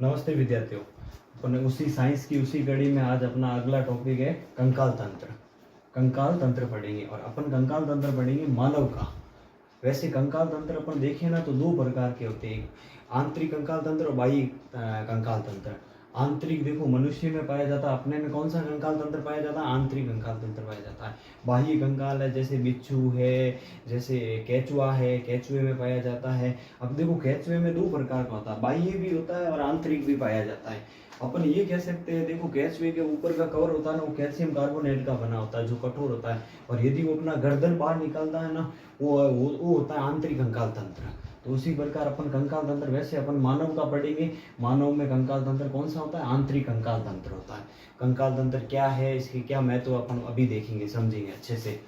नमस्ते विद्यार्थियों। अपन उसी साइंस की उसी कड़ी में आज अपना अगला टॉपिक है कंकाल तंत्र। कंकाल तंत्र पढ़ेंगे और अपन कंकाल तंत्र पढ़ेंगे मानव का। वैसे कंकाल तंत्र अपन देखें ना तो दो प्रकार के होते हैं, आंतरिक कंकाल तंत्र और बाह्य कंकाल तंत्र। आंतरिक देखो मनुष्य में पाया जाता है, अपने में कौन सा कंकाल तंत्र पाया जाता है? आंतरिक कंकाल तंत्र पाया जाता है। बाह्य कंकाल है जैसे बिच्छू है, जैसे केचुआ है, केचुए में पाया जाता है। अब देखो केचुए में दो प्रकार का होता है, बाह्य भी होता है और आंतरिक भी पाया जाता है। अपन ये कह सकते हैं, देखो केचुए के ऊपर का कवर होता है ना, वो कैल्शियम कार्बोनेट का बना होता है जो कठोर होता है, और यदि वो अपना गर्दन बाहर निकालता है ना, वो होता है आंतरिक कंकाल तंत्र। तो उसी प्रकार अपन कंकाल तंत्र वैसे अपन मानव का पढ़ेंगे। मानव में कंकाल तंत्र कौन सा होता है? आंतरिक कंकाल तंत्र होता है। कंकाल तंत्र क्या है, इसकी क्या महत्व अपन अभी देखेंगे, समझेंगे अच्छे से।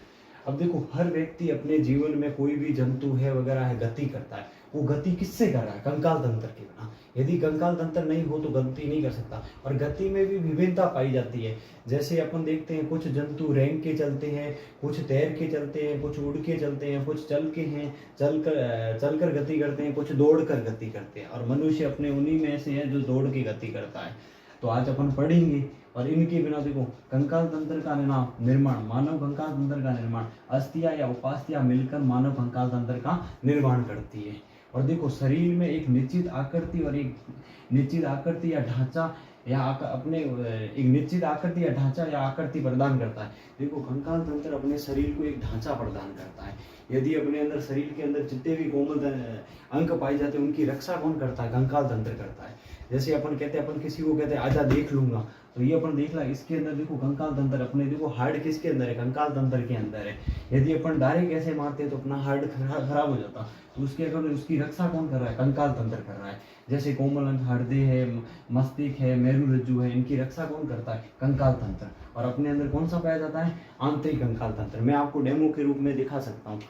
अब देखो हर व्यक्ति अपने जीवन में कोई भी जंतु है वगैरह है गति करता है, वो गति किससे कर रहा है? कंकाल तंत्र के बिना। यदि कंकाल तंत्र नहीं हो तो गति नहीं कर सकता। और गति में भी विभिन्नता पाई जाती है। जैसे अपन देखते हैं कुछ जंतु रेंग के चलते हैं, कुछ तैर के चलते हैं, कुछ उड़ के चलते हैं, कुछ चल के हैं, चलकर गति करते हैं, कुछ दौड़ कर गति करते हैं, और मनुष्य अपने उन्हीं में से है जो दौड़ के गति करता है। तो आज अपन पढ़ेंगे। और इनके बिना देखो कंकाल तंत्र का निर्माण, मानव कंकाल तंत्र का निर्माण अस्थियां या उपास्थियां मिलकर मानव कंकाल तंत्र का निर्माण करती है। और देखो शरीर में एक निश्चित आकृति और एक निश्चित आकृति या ढांचा या अपने एक निश्चित आकृति या ढांचा या आकृति प्रदान करता है। देखो कंकाल तंत्र अपने शरीर को एक ढांचा प्रदान करता है। यदि अपने अंदर शरीर के अंदर जितने भी कोमल अंग पाए जाते हैं उनकी रक्षा कौन करता है? कंकाल तंत्र करता है। जैसे अपन कहते हैं, अपन किसी को कहते हैं आजा देख लूंगा, तो ये अपन देख ला, इसके अंदर देखो कंकाल तंत्र अपने, देखो हार्ट किसके अंदर है? कंकाल तंत्र के अंदर है। यदि अपन डायरेक्ट ऐसे मारते हैं तो अपना हार्ट खराब हो जाता, तो उसके अगर उसकी रक्षा कौन कर रहा है? कंकाल तंत्र कर रहा है। जैसे कोमल अंग हृदय है, मस्तिष्क है, मेरु रज्जु है, इनकी रक्षा कौन करता है? कंकाल तंत्र। और अपने अंदर कौन सा पाया जाता है? आंतरिक कंकाल तंत्र। मैं आपको डेमो के रूप में दिखा सकता हूँ।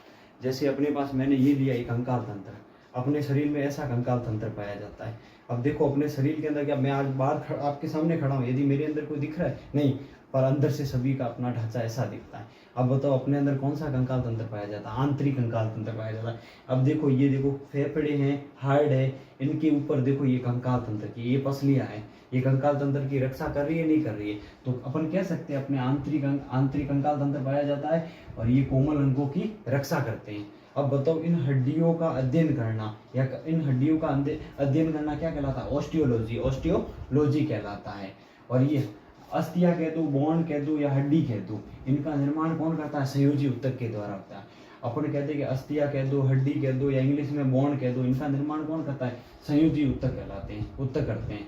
जैसे अपने पास मैंने ये दिया एक कंकाल तंत्र, अपने शरीर में ऐसा कंकाल तंत्र पाया जाता है। अब देखो अपने शरीर के अंदर क्या, मैं आज बाहर आपके सामने खड़ा हूँ, यदि मेरे अंदर कोई दिख रहा है? नहीं, पर अंदर से सभी का अपना ढांचा ऐसा दिखता है। अब बताओ अपने अंदर कौन सा कंकाल तंत्र पाया जाता है? आंतरिक कंकाल तंत्र पाया जाता है। अब देखो ये देखो फेफड़े हैं, हार्ट है, इनके ऊपर देखो ये कंकाल तंत्र की ये पसलियां हैं, ये कंकाल तंत्र की रक्षा कर रही है, नहीं कर रही है? तो अपन कह सकते हैं अपने आंतरिक कंकाल तंत्र पाया जाता है और ये कोमल अंगों की रक्षा करते हैं। अब बताओ इन हड्डियों का अध्ययन करना या इन हड्डियों का अध्ययन करना क्या कहलाता है? ऑस्टियोलॉजी, ऑस्टियोलॉजी कहलाता है। और ये अस्थियां कह दो, बोन कह दो या हड्डी कह दो, इनका निर्माण कौन करता है? संयोजी ऊतक के द्वारा होता है। अपन कहते हैं कि अस्थियां कह दो, हड्डी कह दो या इंग्लिश में बोन कह दो, इनका निर्माण कौन करता है? संयोजी ऊतक कहलाते हैं, ऊतक करते हैं।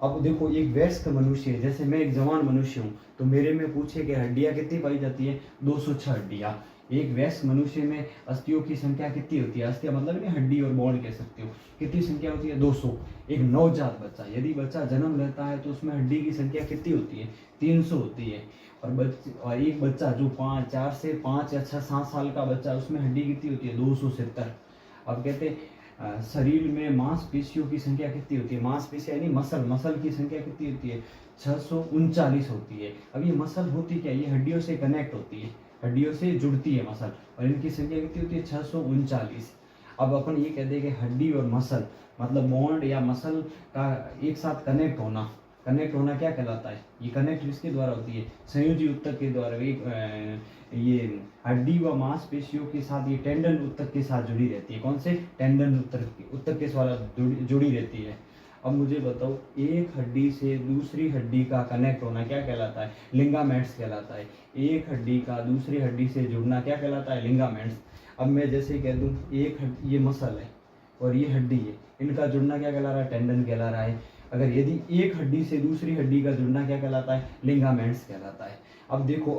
अब देखो एक वयस्क मनुष्य है, जैसे मैं एक जवान मनुष्य हूँ, तो मेरे में पूछे कि हड्डियां कितनी पाई जाती है? 206 हड्डियां। एक वयस्क मनुष्य में अस्थियों की संख्या कितनी होती है? अस्थियां मतलब नहीं हड्डी और बोन कह सकते हो, कितनी संख्या होती है? 200। एक नवजात बच्चा, यदि बच्चा जन्म लेता है तो उसमें हड्डी की संख्या कितनी होती है? 300 होती है। और एक बच्चा जो 4 से 5 या 6 7 साल का बच्चा, उसमें हड्डी कितनी होती है? 270। अब कहते शरीर में मांसपेशियों की संख्या कितनी होती है? मांसपेशियां यानी मसल की संख्या कितनी होती है? 639 होती है। अब ये मसल होती क्या? ये हड्डियों से कनेक्ट होती है, हड्डियों से जुड़ती है मसल, और इनकी संख्या कितनी होती है? 639। अब अपन ये कहते हैं कि हड्डी और मसल मतलब बॉन्ड या मसल का एक साथ कनेक्ट होना क्या कहलाता है? ये कनेक्ट किसके द्वारा होती है? संयोजी ऊतक के द्वारा। ये हड्डी व मांसपेशियों के साथ ये टेंडन ऊतक के साथ जुड़ी रहती है। कौन से? टेंडन ऊतक के साथ जुड़ी रहती है। अब मुझे बताओ एक हड्डी से दूसरी हड्डी का कनेक्ट होना क्या कहलाता है? लिगामेंट्स कहलाता है। एक हड्डी का दूसरी हड्डी से जुड़ना क्या कहलाता है? लिगामेंट्स। अब मैं जैसे कह दूं ये मसल है और ये हड्डी है, इनका जुड़ना क्या कहला रहा है? टेंडन कहला रहा है। अगर यदि एक हड्डी से दूसरी हड्डी का जुड़ना क्या कहलाता है? लिगामेंट्स कहलाता है। अब देखो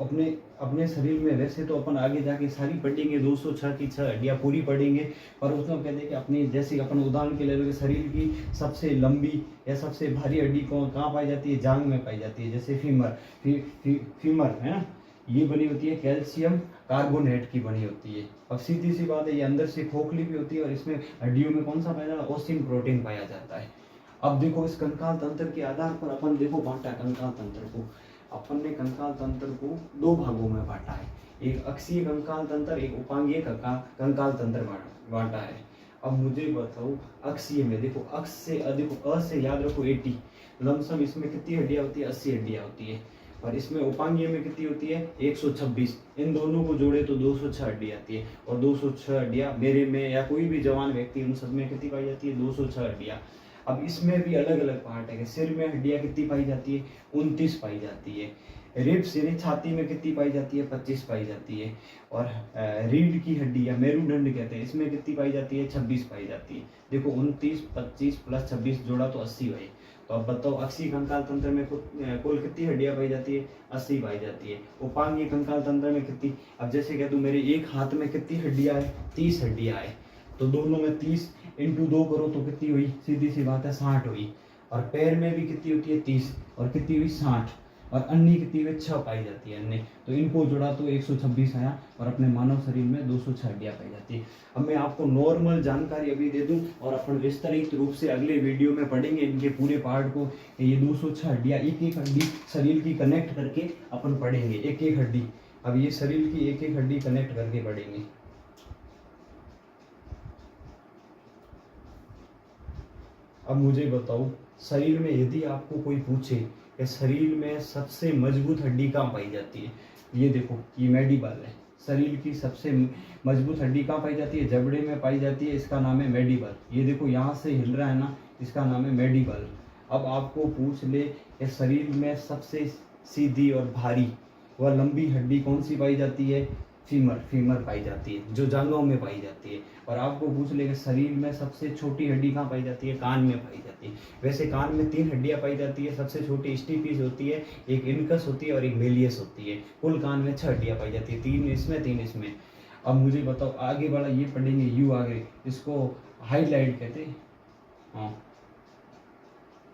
अपने शरीर में वैसे तो अपन आगे जाके सारी पढ़ेंगे, 206 की 6 हड्डियाँ पूरी पढ़ेंगे, पर उसमें कहते हैं कि अपनी जैसे अपन उदाहरण के लिए शरीर की सबसे लंबी या सबसे भारी हड्डी कहाँ पाई जाती है? जांघ में पाई जाती है। जैसे फीमर है ना, ये बनी होती है कैल्शियम कार्बोनेट की बनी होती है। अब सीधी सी बात है, ये अंदर से खोखली भी होती है और इसमें हड्डियों में कौन सा पाया जाता है? ओसिन प्रोटीन पाया जाता है। अब देखो इस कंकाल तंत्र के आधार पर अपन देखो बांटा कंकाल तंत्र को। अपन ने कंकाल तंत्र को 2 भागों में बांटा है, एक अक्षीय कंकाल तंत्र, एक उपांगीय कंकाल तंत्र बांटा है। अब मुझे बताओ अक्षीय में, देखो अक्ष से देखो अ से याद रखो 80, लमसम इसमें कितनी हड्डियां होती है, 80 हड्डियां होती है। और इसमें उपांगीय में कितनी होती है, 126। इन दोनों को जोड़े तो 206 हड्डियां आती है। और 206 हड्डियां मेरे में या कोई भी जवान व्यक्ति उन सब में कितनी पाई जाती है, 206 हड्डियां। अब इसमें भी अलग अलग पार्ट है कि सिर में हड्डियां कितनी पाई जाती है, 29 पाई जाती है। रिब्स यानी छाती में कितनी पाई जाती है, 25 पाई जाती है। और रीढ़ की हड्डी या मेरुदंड कहते हैं, इसमें कितनी पाई जाती है, 26 पाई जाती है। देखो 29 25 प्लस 26 जोड़ा तो 80 हुई। तो अब बताओ अक्षीय कंकाल तंत्र में कुल कितनी हड्डियां पाई जाती है, 80 पाई जाती है। उपांगीय कंकाल तंत्र में कितनी, अब जैसे कह दूं मेरे एक हाथ में कितनी हड्डियां है, 30 हड्डियां है। तो दोनों में 30 इंटू 2 करो तो कितनी हुई, सीधी सी बात है 60 हुई। और पैर में भी कितनी होती है, 30, और कितनी हुई 60। और अन्य कितनी हुई, 6 पाई जाती है अन्य। तो इनको जोड़ा तो 126 आया। और अपने मानव शरीर में 206 हड्डियां पाई जाती है। अब मैं आपको नॉर्मल जानकारी अभी दे दूं और अपन विस्तारित रूप से अगले वीडियो में पढ़ेंगे इनके पूरे पार्ट को। ये 206 हड्डियां, एक एक हड्डी शरीर की कनेक्ट करके अपन पढ़ेंगे, एक एक हड्डी। अब ये शरीर की एक एक हड्डी कनेक्ट करके पढ़ेंगे। अब मुझे बताओ शरीर में यदि आपको कोई पूछे कि शरीर में सबसे मजबूत हड्डी कहाँ पाई जाती है, ये देखो ये मेडिबल है। शरीर की सबसे मजबूत हड्डी कहाँ पाई जाती है, जबड़े में पाई जाती है, इसका नाम है मेडिबल। ये देखो यहाँ से हिल रहा है ना, इसका नाम है मेडिबल। अब आपको पूछ ले कि शरीर में सबसे सीधी और भारी व लंबी हड्डी कौन सी पाई जाती है, फीमर पाई जाती है, जो जांघों में पाई जाती है। और आपको पूछ ले कि शरीर में सबसे छोटी हड्डी कहाँ पाई जाती है, कान में पाई जाती है। वैसे कान में 3 हड्डियां पाई जाती है, सबसे छोटी स्टीपीस होती है, एक इनकस होती है और एक मेलियस होती है। कुल कान में 6 हड्डियां पाई जाती है, 3 इसमें 3 इसमें। अब मुझे बताओ आगे बढ़ा, ये पढ़ेंगे यू आगे, इसको हाईलाइट कहते हैं, हाँ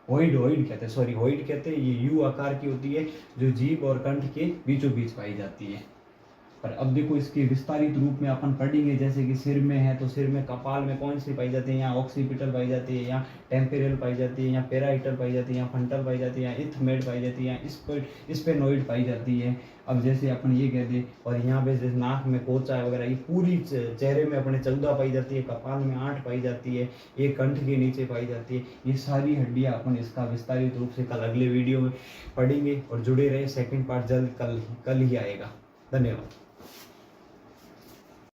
होइड कहते हैं, सॉरी होइड कहते हैं। ये यू आकार की होती है, जो जीभ और कंठ के बीचों बीच पाई जाती है। पर अब देखो इसके विस्तारित रूप में अपन पढ़ेंगे, जैसे कि सिर में है तो सिर में कपाल में कौन सी पाई जाती है, यहाँ ऑक्सीपिटल पाई जाती है, यहाँ टेम्पेरल पाई जाती है, यहाँ पेराइटल पाई जाती है, यहाँ फ्रंटल पाई जाती है, यहाँ इथमेड पाई जाती है, यहाँ स्पेनोइड पाई जाती है। अब जैसे अपन ये कह दें, और यहाँ पे जैसे नाक में कोचा है वगैरह, ये पूरी चेहरे में अपने 14 पाई जाती है, कपाल में 8 पाई जाती है, एक कंठ के नीचे पाई जाती है। ये सारी हड्डियाँ अपन इसका विस्तारित रूप से कल अगले वीडियो में पढ़ेंगे। और जुड़े रहे, सेकंड पार्ट जल्द कल ही आएगा। धन्यवाद।